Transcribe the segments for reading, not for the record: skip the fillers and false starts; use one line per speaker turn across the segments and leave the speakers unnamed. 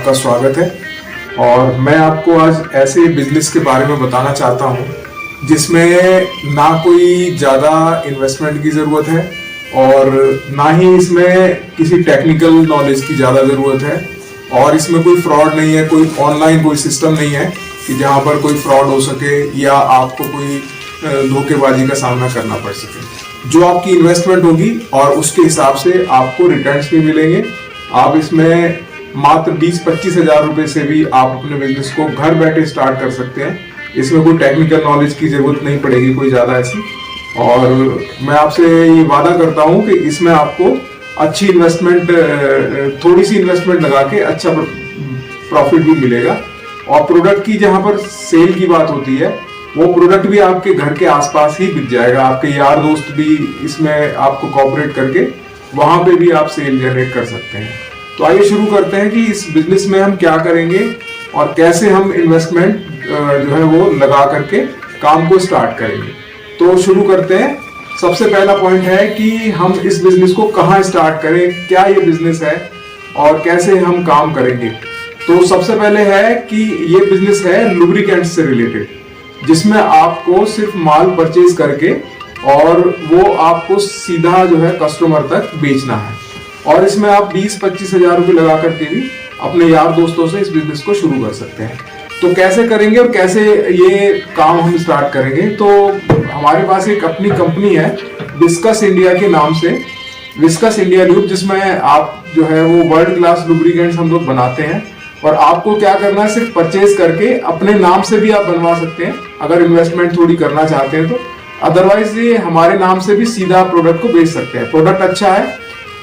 आपका स्वागत है। और मैं आपको आज ऐसे बिजनेस के बारे में बताना चाहता हूं जिसमें ना कोई ज़्यादा इन्वेस्टमेंट की ज़रूरत है और ना ही इसमें किसी टेक्निकल नॉलेज की ज़्यादा ज़रूरत है और इसमें कोई फ्रॉड नहीं है, कोई ऑनलाइन कोई सिस्टम नहीं है कि जहां पर कोई फ्रॉड हो सके या आपको कोई धोखेबाजी का सामना करना पड़ सके। जो आपकी इन्वेस्टमेंट होगी और उसके हिसाब से आपको रिटर्न्स भी मिलेंगे। आप इसमें मात्र 20-25 हज़ार रुपए से भी आप अपने बिजनेस को घर बैठे स्टार्ट कर सकते हैं। इसमें कोई टेक्निकल नॉलेज की जरूरत नहीं पड़ेगी कोई ज़्यादा ऐसी। और मैं आपसे ये वादा करता हूँ कि इसमें आपको अच्छी इन्वेस्टमेंट, थोड़ी सी इन्वेस्टमेंट लगा के अच्छा प्रॉफिट भी मिलेगा। और प्रोडक्ट की जहाँ पर सेल की बात होती है वो प्रोडक्ट भी आपके घर के आसपास ही बिक जाएगा। आपके यार दोस्त भी इसमें आपको कोऑपरेट करके वहां पे भी आप सेल जनरेट कर सकते हैं। तो आइए शुरू करते हैं कि इस बिजनेस में हम क्या करेंगे और कैसे हम इन्वेस्टमेंट जो है वो लगा करके काम को स्टार्ट करेंगे। तो शुरू करते हैं। सबसे पहला पॉइंट है कि हम इस बिजनेस को कहाँ स्टार्ट करें, क्या ये बिजनेस है और कैसे हम काम करेंगे। तो सबसे पहले है कि ये बिजनेस है लुब्रिकेंट्स से रिलेटेड, जिसमें आपको सिर्फ माल परचेज करके और वो आपको सीधा जो है कस्टमर तक बेचना है। और इसमें आप 20-25 हज़ार रुपये लगा करके भी अपने यार दोस्तों से इस बिजनेस को शुरू कर सकते हैं। तो कैसे करेंगे और कैसे ये काम हम स्टार्ट करेंगे। तो हमारे पास एक अपनी कंपनी है विस्कस इंडिया के नाम से, विस्कस इंडिया ल्यूब, जिसमें आप जो है वो वर्ल्ड क्लास लुब्रिकेंट्स हम लोग बनाते हैं। और आपको क्या करना है, सिर्फ परचेज करके अपने नाम से भी आप बनवा सकते हैं अगर इन्वेस्टमेंट थोड़ी करना चाहते हैं तो। अदरवाइज ये हमारे नाम से भी सीधा प्रोडक्ट को बेच सकते हैं। प्रोडक्ट अच्छा है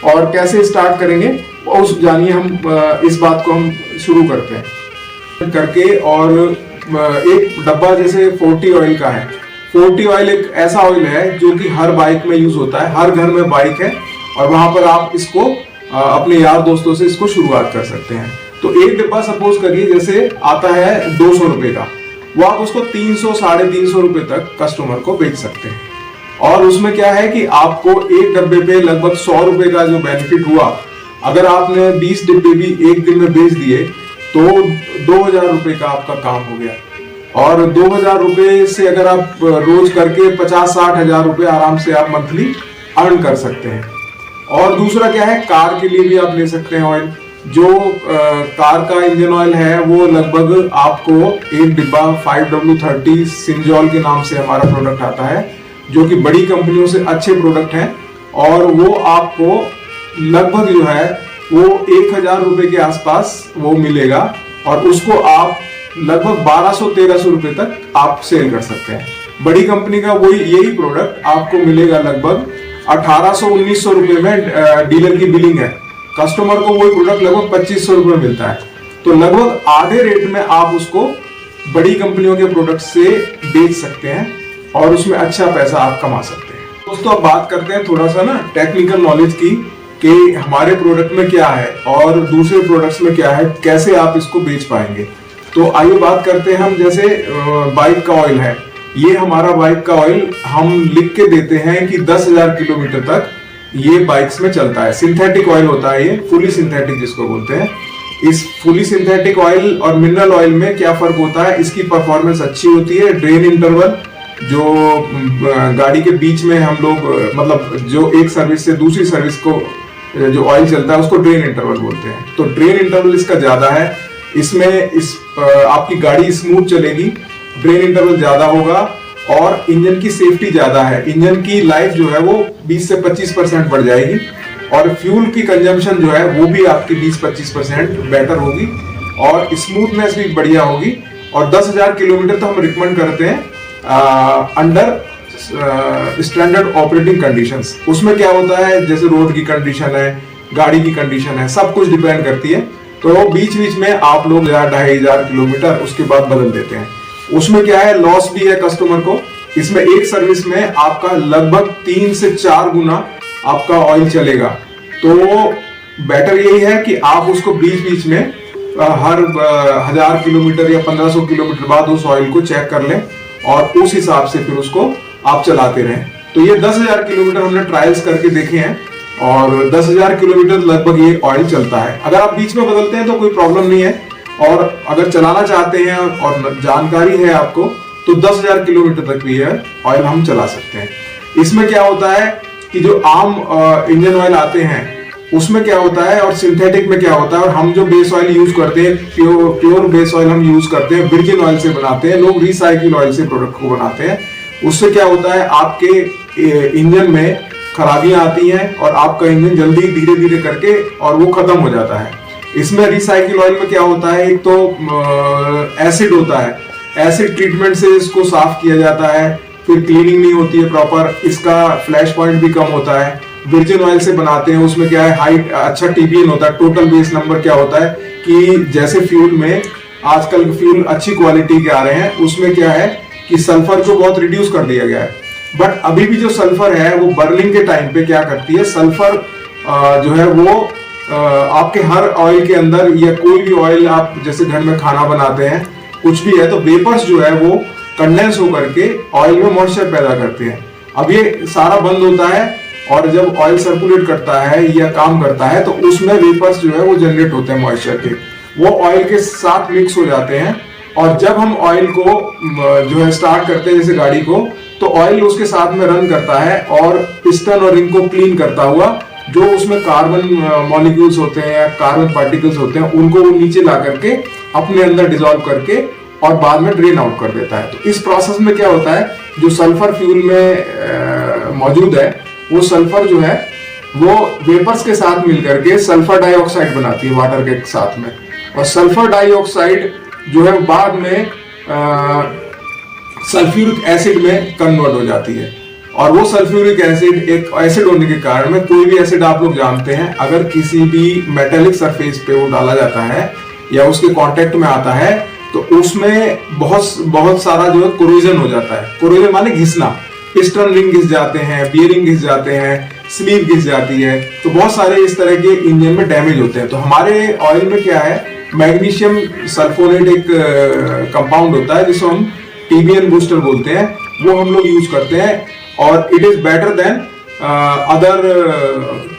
और कैसे स्टार्ट करेंगे उस जानिए। हम इस बात को हम शुरू करते हैं करके। और एक डब्बा जैसे 40 ऑयल का है। 40 ऑयल एक ऐसा ऑयल है जो कि हर बाइक में यूज होता है, हर घर में बाइक है और वहां पर आप इसको अपने यार दोस्तों से इसको शुरुआत कर सकते हैं। तो एक डिब्बा सपोज करिए जैसे आता है 200 रुपए का, वो आप उसको 300-350 रुपए तक कस्टमर को बेच सकते हैं। और उसमें क्या है कि आपको एक डब्बे पे लगभग 100 रुपए का जो बेनिफिट हुआ, अगर आपने 20 डिब्बे भी एक दिन में बेच दिए तो 2000 रुपए का आपका काम हो गया। और 2000 रुपए से अगर आप रोज करके 50-60 हज़ार रुपए आराम से आप मंथली अर्न कर सकते हैं। और दूसरा क्या है, कार के लिए भी आप ले सकते हैं ऑयल। जो कार का इंजन ऑयल है वो लगभग आपको एक डिब्बा 5W30 सिंजॉल के नाम से हमारा प्रोडक्ट आता है, जो कि बड़ी कंपनियों से अच्छे प्रोडक्ट हैं। और वो आपको लगभग जो है वो 1000 रुपए के आसपास वो मिलेगा और उसको आप लगभग 1200-1300 रुपए तक आप सेल कर सकते हैं। बड़ी कंपनी का वही यही प्रोडक्ट आपको मिलेगा लगभग 1800-1900 रुपए में। डीलर की बिलिंग है, कस्टमर को वही प्रोडक्ट लगभग 2500 रुपए मिलता है। तो लगभग आधे रेट में आप उसको बड़ी कंपनियों के प्रोडक्ट से बेच सकते हैं और उसमें अच्छा पैसा आप कमा सकते हैं। दोस्तों अब बात करते हैं थोड़ा सा ना टेक्निकल नॉलेज की, कि हमारे प्रोडक्ट में क्या है और दूसरे प्रोडक्ट्स में क्या है, कैसे आप इसको बेच पाएंगे। तो आइए बात करते हैं हम। जैसे बाइक का ऑयल है, ये हमारा बाइक का ऑयल हम लिख के देते हैं कि 10,000 किलोमीटर तक ये बाइक्स में चलता है। सिंथेटिक ऑयल होता है ये, फुली सिंथेटिक जिसको बोलते हैं। इस फुली सिंथेटिक ऑयल और मिनरल ऑयल में क्या फर्क होता है, इसकी परफॉर्मेंस अच्छी होती है। ड्रेन इंटरवल, जो गाड़ी के बीच में हम लोग मतलब जो एक सर्विस से दूसरी सर्विस को जो ऑयल चलता है उसको ड्रेन इंटरवल बोलते हैं। तो ड्रेन इंटरवल इसका ज्यादा है। इसमें आपकी गाड़ी स्मूथ चलेगी, ड्रेन इंटरवल ज्यादा होगा और इंजन की सेफ्टी ज्यादा है। इंजन की लाइफ जो है वो 20 से 25% बढ़ जाएगी और फ्यूल की कंजम्पशन जो है वो भी आपकी 20-25% बेटर होगी और स्मूथनेस भी बढ़िया होगी। और 10,000 किलोमीटर तो हम रिकमेंड करते हैं अंडर स्टैंडर्ड ऑपरेटिंग कंडीशंस। उसमें क्या होता है, जैसे रोड की कंडीशन है, गाड़ी की कंडीशन है, सब कुछ डिपेंड करती है। तो बीच बीच में आप लोग 1,500 किलोमीटर उसके बाद बदल देते हैं। उसमें क्या है, लॉस भी है कस्टमर को। इसमें एक सर्विस में आपका लगभग 3 से 4 गुना आपका ऑयल चलेगा। तो बेटर यही है कि आप उसको बीच बीच में हर 1000 किलोमीटर या 1500 किलोमीटर बाद उस ऑयल को चेक कर लें और उस हिसाब से फिर उसको आप चलाते रहें। तो ये 10,000 किलोमीटर हमने ट्रायल्स करके देखे हैं और 10,000 किलोमीटर लगभग ये ऑयल चलता है। अगर आप बीच में बदलते हैं तो कोई प्रॉब्लम नहीं है, और अगर चलाना चाहते हैं और जानकारी है आपको तो 10,000 किलोमीटर तक भी है ऑयल हम चला सकते हैं। इसमें क्या होता है कि जो आम इंजन ऑयल आते हैं उसमें क्या होता है और सिंथेटिक में क्या होता है, और हम जो बेस ऑयल यूज करते हैं, प्योर बेस ऑयल हम यूज करते हैं, वर्जिन ऑयल से बनाते हैं, लोग रिसाइकिल ऑयल से प्रोडक्ट को बनाते हैं। उससे क्या होता है, आपके इंजन में खराबियां आती हैं और आपका इंजन जल्दी धीरे धीरे करके और वो खत्म हो जाता है। इसमें रिसाइकिल ऑयल में क्या होता है, एक तो एसिड होता है, एसिड ट्रीटमेंट से इसको साफ किया जाता है, फिर क्लीनिंग नहीं होती है प्रॉपर, इसका फ्लैश पॉइंट भी कम होता है। वर्जिन ऑयल से बनाते हैं उसमें क्या है, हाइट अच्छा टीपीएन होता है, टोटल बेस नंबर क्या होता है कि जैसे फ्यूल में आजकल फ्यूल अच्छी क्वालिटी के आ रहे हैं, उसमें क्या है कि सल्फर को बहुत रिड्यूस कर दिया गया है। बट अभी भी जो सल्फर है वो बर्निंग के टाइम पे क्या करती है, सल्फर जो है वो आपके हर ऑयल के अंदर, या कोई भी ऑयल आप जैसे घर में खाना बनाते हैं कुछ भी है, तो वेपर्स जो है वो कंडेंस होकर के ऑयल में मॉइस्चर पैदा करते हैं। अब ये सारा बंद होता है और जब ऑयल सर्कुलेट करता है या काम करता है तो उसमें वेपर्स जो है वो जनरेट होते हैं मॉइस्चर के, वो ऑयल के साथ मिक्स हो जाते हैं। और जब हम ऑयल को जो है स्टार्ट करते हैं जैसे गाड़ी को, तो ऑयल उसके साथ में रन करता है और पिस्टन और रिंग को क्लीन करता हुआ जो उसमें कार्बन मॉलिक्यूल्स होते हैं या कार्बन पार्टिकल्स होते हैं उनको वो नीचे ला करके अपने अंदर डिसॉल्व करके और बाद में ड्रेन आउट कर देता है। तो इस प्रोसेस में क्या होता है, जो सल्फर फ्यूल में मौजूद है वो सल्फर जो है वो वेपर्स के साथ मिलकर के सल्फर डाइऑक्साइड बनाती है वाटर के साथ में, और सल्फर डाइऑक्साइड जो है बाद में सल्फ्यूरिक एसिड में कन्वर्ट हो जाती है। और वो सल्फ्यूरिक एसिड एक एसिड होने के कारण में, कोई भी एसिड आप लोग जानते हैं अगर किसी भी मेटेलिक सरफेस पे वो डाला जाता है या उसके कांटेक्ट में आता है तो उसमें बहुत सारा जो है कोरोजन हो जाता है। कोरोजन माने घिसना, पिस्टन रिंग घिस जाते हैं, बियरिंग घिस जाते हैं, स्लीव घिस जाती है, तो बहुत सारे इस तरह के इंजन में डैमेज होते हैं। तो हमारे ऑयल में क्या है, मैग्नीशियम सल्फोनेट एक कंपाउंड होता है जिसको हम टीबीएन बूस्टर बोलते हैं, वो हम लोग यूज करते हैं, और it is better than other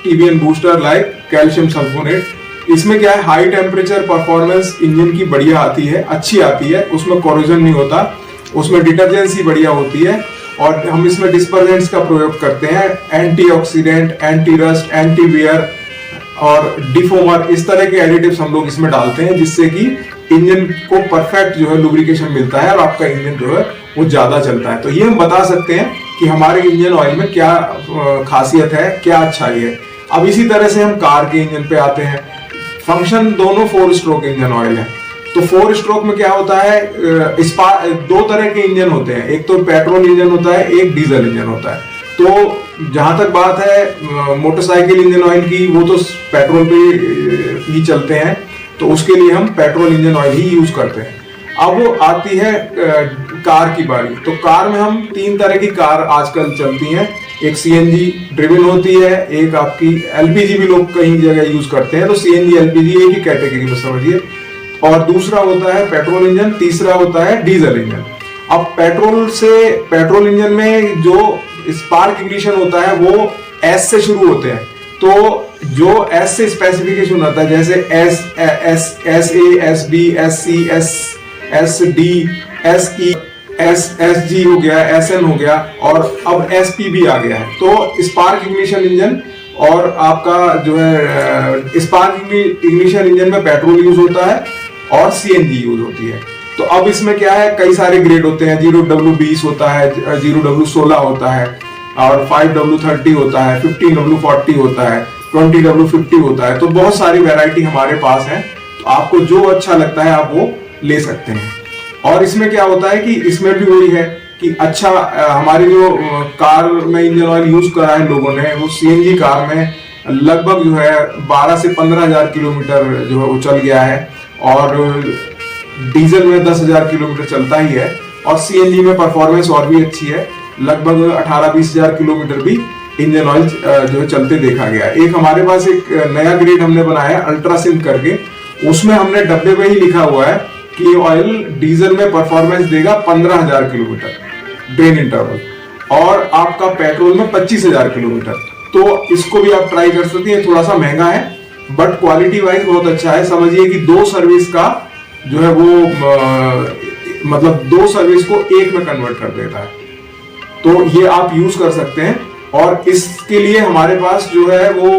TBN booster like calcium sulphonate. इसमें क्या है, हाई टेम्परेचर परफॉर्मेंस इंजन की बढ़िया आती है, अच्छी आती है, उसमें कोरोजन नहीं होता, उसमें डिटर्जेंसी बढ़िया होती है, और हम इसमें डिस्पर्जेंट्स का प्रयोग करते हैं, antioxidant, anti rust, anti wear और डिफोमर, इस तरह के एडिटिव्स हम लोग इसमें डालते हैं जिससे कि इंजन को परफेक्ट जो है लुब्रिकेशन मिलता है और आपका इंजन जो है वो ज्यादा चलता है। तो ये हम बता सकते हैं कि हमारे इंजन ऑयल में क्या खासियत है, क्या अच्छाई है। अब इसी तरह से हम कार के इंजन पे आते हैं। फंक्शन दोनों 4 स्ट्रोक इंजन ऑयल है। तो 4 स्ट्रोक में क्या होता है, दो तरह के इंजन होते हैं, एक तो पेट्रोल इंजन होता है, एक डीजल इंजन होता है। तो जहां तक बात है मोटरसाइकिल इंजन ऑयल की, वो तो पेट्रोल पे ही चलते हैं, तो उसके लिए हम पेट्रोल इंजन ऑयल ही यूज करते हैं। अब आती है कार की बारी। तो कार में हम 3 तरह की कार आजकल चलती हैं, एक सीएनजी ड्रिवन होती है, एक आपकी एलपीजी भी लोग कई जगह यूज करते हैं, तो सीएनजी एलपीजी एक ही कैटेगरी में समझिए, और दूसरा होता है पेट्रोल इंजन, तीसरा होता है डीजल इंजन। अब पेट्रोल इंजन में जो स्पार्क इग्निशन होता है वो एस से शुरू होते हैं, तो जो एस से स्पेसिफिकेशन होता है जैसे S A S B S C S D S E S G हो गया, एस एन हो गया, और अब एस पी भी आ गया है। तो स्पार्क इग्निशन इंजन और आपका जो है स्पार्क इग्निशन इंजन में पेट्रोल यूज होता है और सीएनजी यूज होती है। तो अब इसमें क्या है, कई सारे ग्रेड होते हैं, 0W20 होता है, 0W16 होता है, और 5W30 होता है, 15W40 होता है, 20W50 होता है। तो बहुत सारी वैरायटी हमारे पास है, तो आपको जो अच्छा लगता है आप वो ले सकते हैं। और इसमें क्या होता है कि इसमें भी वही है कि अच्छा हमारी जो कार में इंजन ऑयल यूज करा है लोगों ने, वो सीएनजी कार में लगभग जो है 12 से 15,000 किलोमीटर जो है वो चल गया है, और डीजल में 10,000 किलोमीटर चलता ही है, और सीएनजी में परफॉर्मेंस और भी अच्छी है, लगभग 18-20,000 किलोमीटर भी इंजन ऑयल जो है चलते देखा गया है। एक हमारे पास एक नया ग्रेड हमने बनाया है अल्ट्रासिंक करके, उसमें हमने डब्बे में ही लिखा हुआ है कि ऑयल डीजल में परफॉर्मेंस देगा 15,000 किलोमीटर ड्रेन इंटरवल, और आपका पेट्रोल में 25,000 किलोमीटर। तो इसको भी आप ट्राई कर सकते हैं। थोड़ा सा महंगा है बट क्वालिटी वाइज बहुत अच्छा है। समझिए कि 2 सर्विस का जो है वो मतलब 2 सर्विस को एक में कन्वर्ट कर देता है। तो ये आप यूज कर सकते हैं। और इसके लिए हमारे पास जो है वो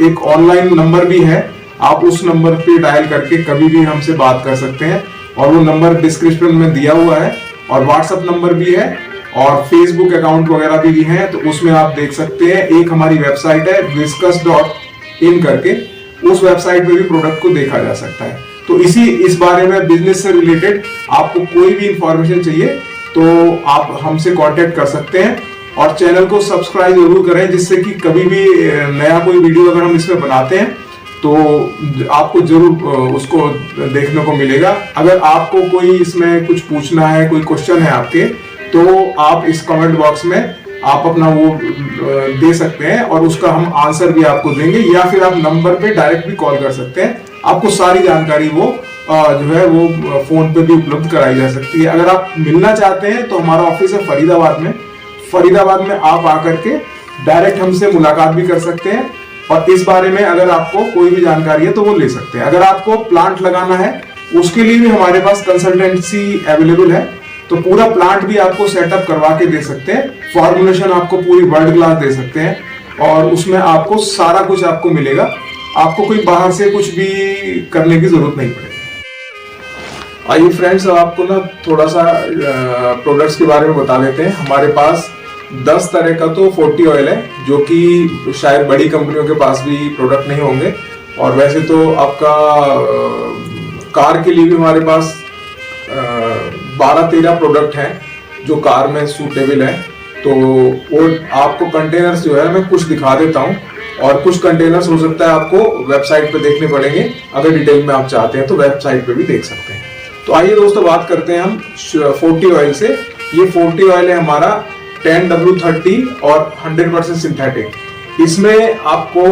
एक ऑनलाइन नंबर भी है, आप उस नंबर पे डायल करके कभी भी हमसे बात कर सकते हैं। और वो नंबर डिस्क्रिप्शन में दिया हुआ है और व्हाट्सएप नंबर भी है और फेसबुक अकाउंट वगैरह भी है, तो उसमें आप देख सकते हैं। एक हमारी वेबसाइट है viscus.in करके, उस वेबसाइट पे भी प्रोडक्ट को देखा जा सकता है। तो इस बारे में बिजनेस से रिलेटेड आपको कोई भी इंफॉर्मेशन चाहिए तो आप हमसे कांटेक्ट कर सकते हैं। और चैनल को सब्सक्राइब जरूर करें, जिससे कि कभी भी नया कोई वीडियो अगर हम इसमें बनाते हैं तो आपको जरूर उसको देखने को मिलेगा। अगर आपको कोई इसमें कुछ पूछना है, कोई क्वेश्चन है आपके, तो आप इस कमेंट बॉक्स में आप अपना वो दे सकते हैं और उसका हम आंसर भी आपको देंगे, या फिर आप नंबर पे डायरेक्ट भी कॉल कर सकते हैं। आपको सारी जानकारी वो जो है वो फोन पे भी उपलब्ध कराई जा सकती है। अगर आप मिलना चाहते हैं तो हमारा ऑफिस है फरीदाबाद में। फरीदाबाद में आप आकर के डायरेक्ट हमसे मुलाकात भी कर सकते हैं और इस बारे में अगर आपको कोई भी जानकारी है तो वो ले सकते हैं। अगर आपको प्लांट लगाना है उसके लिए भी हमारे पास कंसल्टेंसी अवेलेबल है, तो पूरा प्लांट भी आपको सेटअप करवा के दे सकते हैं। फॉर्मुलेशन आपको पूरी वर्ल्ड क्लास दे सकते हैं और उसमें आपको सारा कुछ आपको मिलेगा। आपको कोई बाहर से कुछ भी करने की जरूरत नहीं पड़ेगी। आइए फ्रेंड्स, अब आपको ना थोड़ा सा प्रोडक्ट्स के बारे में बता देते हैं। हमारे पास 10 तरह का तो 40 ऑयल है, जो कि शायद बड़ी कंपनियों के पास भी प्रोडक्ट नहीं होंगे। और वैसे तो आपका कार के लिए भी हमारे पास 12-13 प्रोडक्ट हैं जो कार में सूटेबल है। तो वो आपको कंटेनर्स जो है मैं कुछ दिखा देता हूँ और कुछ कंटेनर्स हो सकता है आपको वेबसाइट पे देखने पड़ेंगे। अगर डिटेल में आप चाहते हैं तो वेबसाइट पे भी देख सकते हैं। तो आइए दोस्तों बात करते हैं हम 40 ऑयल से। ये 40 ऑयल है हमारा 10W30 और 100% सिंथेटिक। इसमें आपको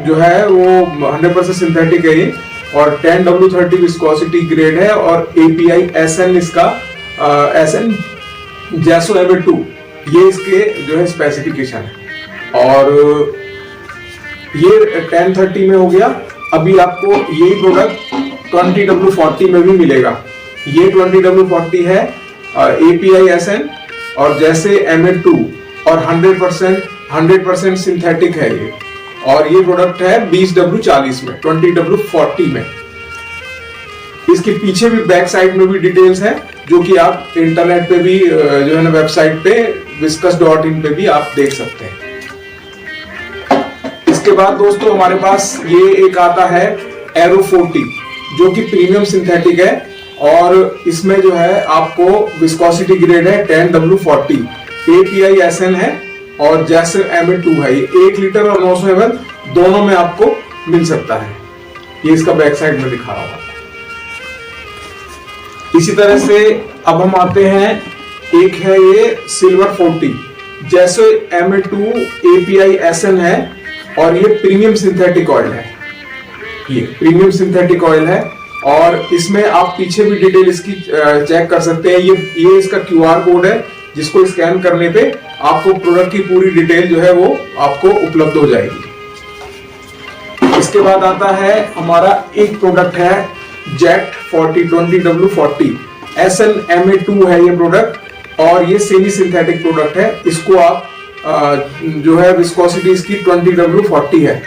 जो है वो 100% सिंथेटिक है ये, और 10W30 विस्कोसिटी ग्रेड है और API SN इसका SN JASO-MA2 ये इसके जो है स्पेसिफिकेशन है। और ये 1030 में हो गया। अभी आपको यही प्रोडक्ट 20W40 में भी मिलेगा। ये 20W40 है API SN और जैसे MA2 और 100% सिंथेटिक है ये। और ये प्रोडक्ट है 20W40 में, 20W40 में। इसके पीछे भी बैक साइड में भी डिटेल्स है, जो कि आप इंटरनेट पे भी जो है ना वेबसाइट पे viscus.in पे भी आप देख सकते हैं। इसके बाद दोस्तों हमारे पास ये एक आता है एरो 40, जो कि प्रीमियम सिंथेटिक है और इसमें जो है आपको विस्कोसिटी ग्रेड है 10W40, API SN है और JASO-MA2 है। ये 1 लीटर और 900 ml दोनों में आपको मिल सकता है। ये इसका बैक साइड में दिखा रहा हूं। इसी तरह से अब हम आते हैं, एक है ये सिल्वर 40, JASO-MA2 API SN है और ये प्रीमियम सिंथेटिक ऑयल है। ये प्रीमियम सिंथेटिक ऑयल है और इसमें आप पीछे भी डिटेल इसकी चेक कर सकते हैं। ये इसका QR कोड है, जिसको स्कैन करने पे आपको प्रोडक्ट की पूरी डिटेल जो है वो आपको उपलब्ध हो जाएगी। इसके बाद आता है हमारा एक प्रोडक्ट है जेट 40 20W40 SN MA2 है ये प्रोडक्ट और ये सेमी सिंथेटिक प्रोडक्ट है। इसको आप जो है विस्कोसिटी इसकी 20W40 है।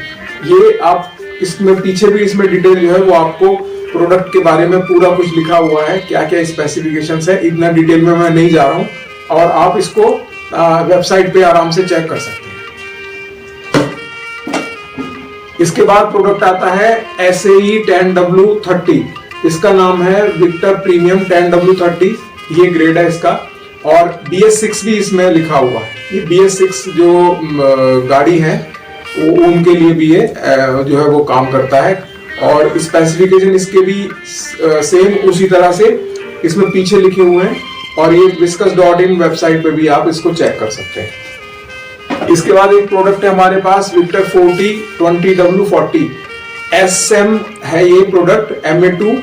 ये आप इसमें पीछे भी इसमें डिटेल जो है वो आपको प्रोडक्ट के बारे में पूरा कुछ लिखा हुआ है, क्या क्या स्पेसिफिकेशंस है। इतना डिटेल में मैं नहीं जा रहा हूं और आप इसको वेबसाइट पे आराम से चेक कर सकते हैं। इसके बाद प्रोडक्ट आता है SAE 10W30। इसका नाम है विक्टर प्रीमियम 10W30, ये ग्रेड है इसका। और BS6 भी इसमें लिखा हुआ है। ये BS6 जो गाड़ी है वो उनके लिए भी ये जो है वो काम करता है और स्पेसिफिकेशन इसके भी सेम उसी तरह से इसमें पीछे लिखे हुए हैं और ये viscus.in वेबसाइट पे भी आप इसको चेक कर सकते हैं। इसके बाद एक प्रोडक्ट है हमारे पास विक्टर 40 20W40 SM है ये प्रोडक्ट MA2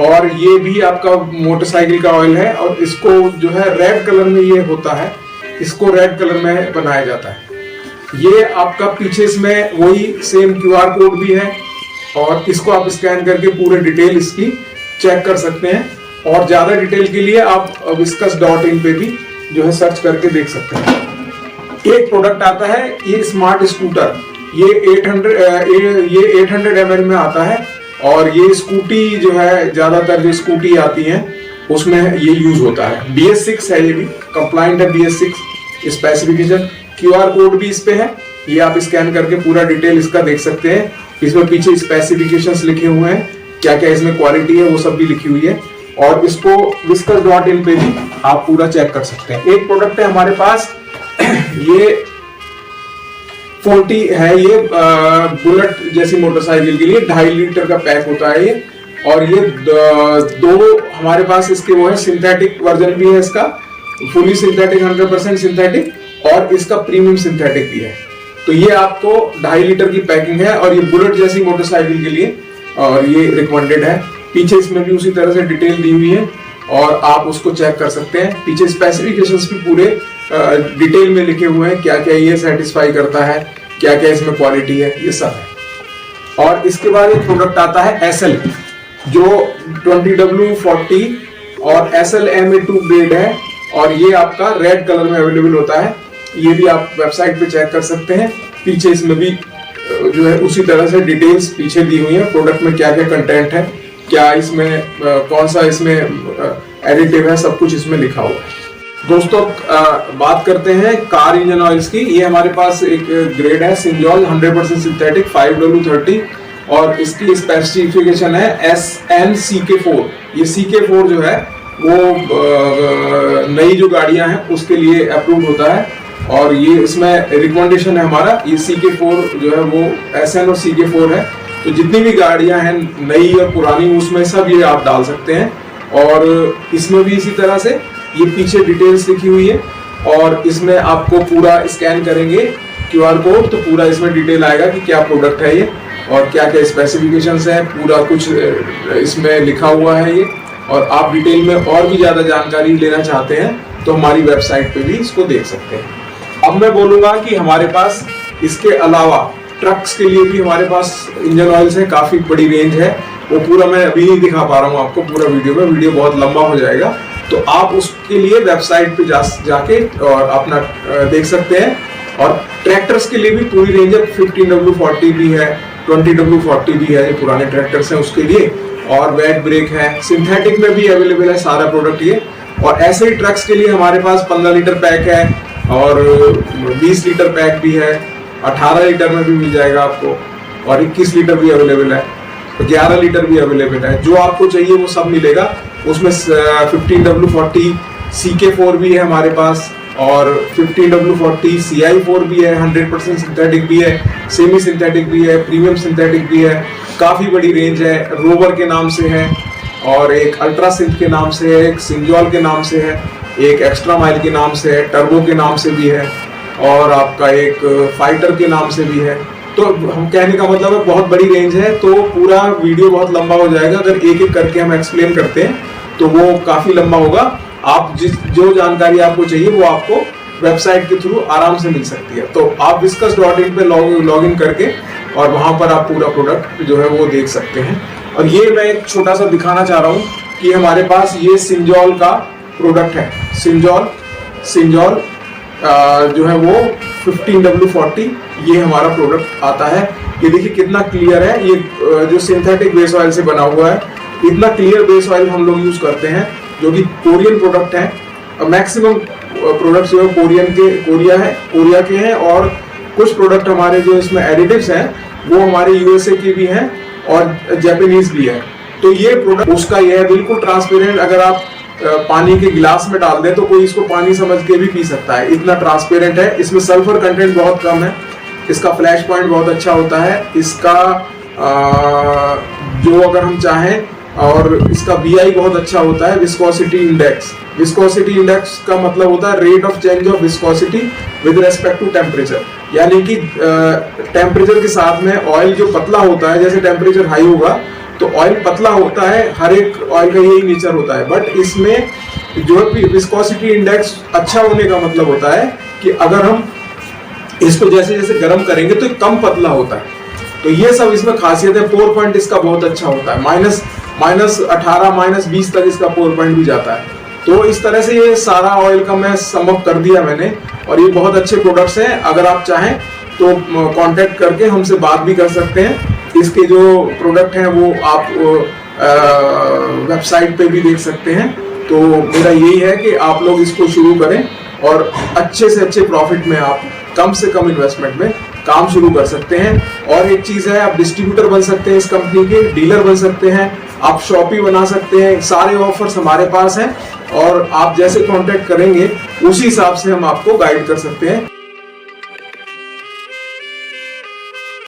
और ये भी आपका मोटरसाइकिल का ऑयल है और इसको जो है रेड कलर में ये होता है, इसको रेड कलर में बनाया जाता है। ये आपका पीछे इसमें वही सेम QR कोड भी है और इसको आप स्कैन करके पूरे डिटेल इसकी चेक कर सकते हैं। और ज्यादा डिटेल के लिए आप viscus.in पे भी जो है सर्च करके देख सकते हैं। एक प्रोडक्ट आता है ये स्मार्ट स्कूटर, ये 800 ml में आता है और ये स्कूटी जो है ज्यादातर जो स्कूटी आती हैं उसमें ये यूज होता है। BS6 है, ये भी कंप्लाइंट है BS6 स्पेसिफिकेशन। QR कोड भी इस पे है, ये आप स्कैन करके पूरा डिटेल इसका देख सकते हैं। इसमें पीछे स्पेसिफिकेशंस लिखे हुए हैं, क्या क्या इसमें क्वालिटी है वो सब भी लिखी हुई है और इसको viscus.in पे भी आप पूरा चेक कर सकते हैं। एक प्रोडक्ट है हमारे पास ये 40 है, ये बुलेट जैसी मोटरसाइकिल के लिए 2.5 लीटर का पैक होता है ये। और ये दो हमारे पास इसके वो है, सिंथेटिक वर्जन भी है इसका, फुली सिंथेटिक 100% सिंथेटिक, और इसका प्रीमियम सिंथेटिक भी है। तो ये आपको 2.5 लीटर की पैकिंग है और ये बुलेट जैसी मोटरसाइकिल के लिए और ये रिकमेंडेड है। पीछे इसमें भी उसी तरह से डिटेल दी हुई है और आप उसको चेक कर सकते हैं। पीछे स्पेसिफिकेशंस भी पूरे डिटेल में लिखे हुए हैं, क्या क्या ये सेटिस्फाई करता है, क्या क्या इसमें क्वालिटी है, ये सब है। और इसके बाद एक प्रोडक्ट आता है SL जो 20W40 और SL MA2 ग्रेड है और ये आपका रेड कलर में अवेलेबल होता है। ये भी आप वेबसाइट पे चेक कर सकते हैं। पीछे इसमें भी जो है उसी तरह से डिटेल्स पीछे दी हुई है, प्रोडक्ट में क्या क्या कंटेंट है, क्या इसमें कौन सा इसमें एडिटिव है, सब कुछ इसमें लिखा हुआ है। दोस्तों बात करते हैं कार इंजन ऑयल्स की। ये हमारे पास एक ग्रेड है सिंजॉल 100% सिंथेटिक 5W30 और इसकी स्पेसिफिकेशन है SN-CK4। ये CK4 जो है वो नई जो गाड़ियां हैं उसके लिए अप्रूव होता है और ये इसमें रिकमेंडेशन है हमारा। ये CK4 जो है वो SN और CK4 है, तो जितनी भी गाड़ियां हैं नई और पुरानी उसमें सब ये आप डाल सकते हैं। और इसमें भी इसी तरह से ये पीछे डिटेल्स लिखी हुई है और इसमें आपको पूरा स्कैन करेंगे QR कोड तो पूरा इसमें डिटेल आएगा कि क्या प्रोडक्ट है ये और क्या क्या स्पेसिफिकेशंस है, पूरा कुछ इसमें लिखा हुआ है ये। और आप डिटेल में और भी ज्यादा जानकारी लेना चाहते हैं तो हमारी वेबसाइट पे भी इसको देख सकते हैं। अब मैं बोलूंगा कि हमारे पास इसके अलावा ट्रक्स के लिए भी हमारे पास इंजन ऑयल्स है, काफी बड़ी रेंज है। वो पूरा मैं अभी नहीं दिखा पा रहा हूँ आपको पूरा वीडियो में, वीडियो बहुत लंबा हो जाएगा, तो आप उसके लिए वेबसाइट पे जाके और अपना देख सकते हैं। और ट्रैक्टर्स के लिए भी पूरी रेंज है, 15W40 भी है, 20W40 भी है, जो पुराने ट्रैक्टर्स हैं उसके लिए, और वेट ब्रेक है, सिंथेटिक में भी अवेलेबल है सारा प्रोडक्ट ये। और ऐसे ही ट्रक्स के लिए हमारे पास 15 लीटर पैक है और 20 लीटर पैक भी है, 18 लीटर में भी मिल जाएगा आपको, और 21 लीटर भी अवेलेबल है, 11 लीटर भी अवेलेबल है। जो आपको चाहिए वो सब मिलेगा उसमें। 15W40 CK4 भी है हमारे पास और 15W40 CI4 भी है, 100% सिंथेटिक भी है, सेमी सिंथेटिक भी है, प्रीमियम सिंथेटिक भी है। काफी बड़ी रेंज है, रोवर के नाम से है और एक अल्ट्रा सिंथ के नाम से है, एक सिंजॉल के नाम से है, एक एक्स्ट्रा माइल के नाम से है, टर्बो के नाम से भी है और आपका एक फाइटर के नाम से भी है। तो हम कहने का मतलब है बहुत बड़ी रेंज है, तो पूरा वीडियो बहुत लंबा हो जाएगा अगर एक एक करके हम एक्सप्लेन करते हैं तो वो काफी लंबा होगा। आप जो जानकारी आपको चाहिए वो आपको वेबसाइट के थ्रू आराम से मिल सकती है। तो आप viscus.in पे लॉग इन करके और वहां पर आप पूरा प्रोडक्ट जो है वो देख सकते हैं। और ये मैं एक छोटा सा दिखाना चाह रहा हूँ कि हमारे पास ये सिंजॉल का प्रोडक्ट है, सिंजॉल जो है वो 15W40 ये हमारा प्रोडक्ट आता है। ये देखिए कितना क्लियर है, ये जो सिंथेटिक बेस ऑयल से बना हुआ है, इतना क्लियर बेस ऑयल हम लोग यूज करते हैं जो कि कोरियन प्रोडक्ट है। मैक्सिमम प्रोडक्ट्स जो है कोरिया के हैं और कुछ प्रोडक्ट हमारे जो इसमें एडिटिव्स हैं वो हमारे USA की भी हैं और जापानीज भी है। तो ये प्रोडक्ट उसका ये है बिल्कुल ट्रांसपेरेंट, अगर आप पानी के गिलास में डाल दें तो कोई इसको पानी समझ के भी पी सकता है, इतना ट्रांसपेरेंट है। इसमें सल्फर कंटेंट बहुत कम है, इसका फ्लैश पॉइंट बहुत अच्छा होता है, इसका जो अगर हम चाहें और इसका BI बहुत अच्छा होता है, विस्कोसिटी इंडेक्स का मतलब होता है rate of change of viscosity with respect to temperature. यानी कि टेम्परेचर के साथ में ऑयल जो पतला होता है, जैसे टेम्परेचर हाई होगा तो ऑयल पतला होता है, हर एक ऑयल का यही नेचर होता है। बट इसमें जो विस्कोसिटी इंडेक्स अच्छा होने का मतलब होता है कि अगर हम इसको जैसे जैसे गर्म करेंगे तो कम पतला होता है। तो ये सब इसमें खासियत है। पोर पॉइंट इसका बहुत अच्छा होता है, -18 -20 तक इसका पोर पॉइंट भी जाता है। तो इस तरह से ये सारा ऑयल का मैं समअप कर दिया मैंने, और ये बहुत अच्छे प्रोडक्ट्स हैं। अगर आप चाहें तो कांटेक्ट करके हमसे बात भी कर सकते हैं। इसके जो प्रोडक्ट हैं वो आप वेबसाइट पे भी देख सकते हैं। तो मेरा यही है कि आप लोग इसको शुरू करें और अच्छे से अच्छे प्रॉफिट में आप कम से कम इन्वेस्टमेंट में काम शुरू कर सकते हैं। और एक चीज है, आप डिस्ट्रीब्यूटर बन सकते हैं इस कंपनी के, डीलर बन सकते हैं, आप शॉपी बना सकते हैं। सारे ऑफर्स हमारे पास हैं और आप जैसे कांटेक्ट करेंगे उसी हिसाब से हम आपको गाइड कर सकते हैं।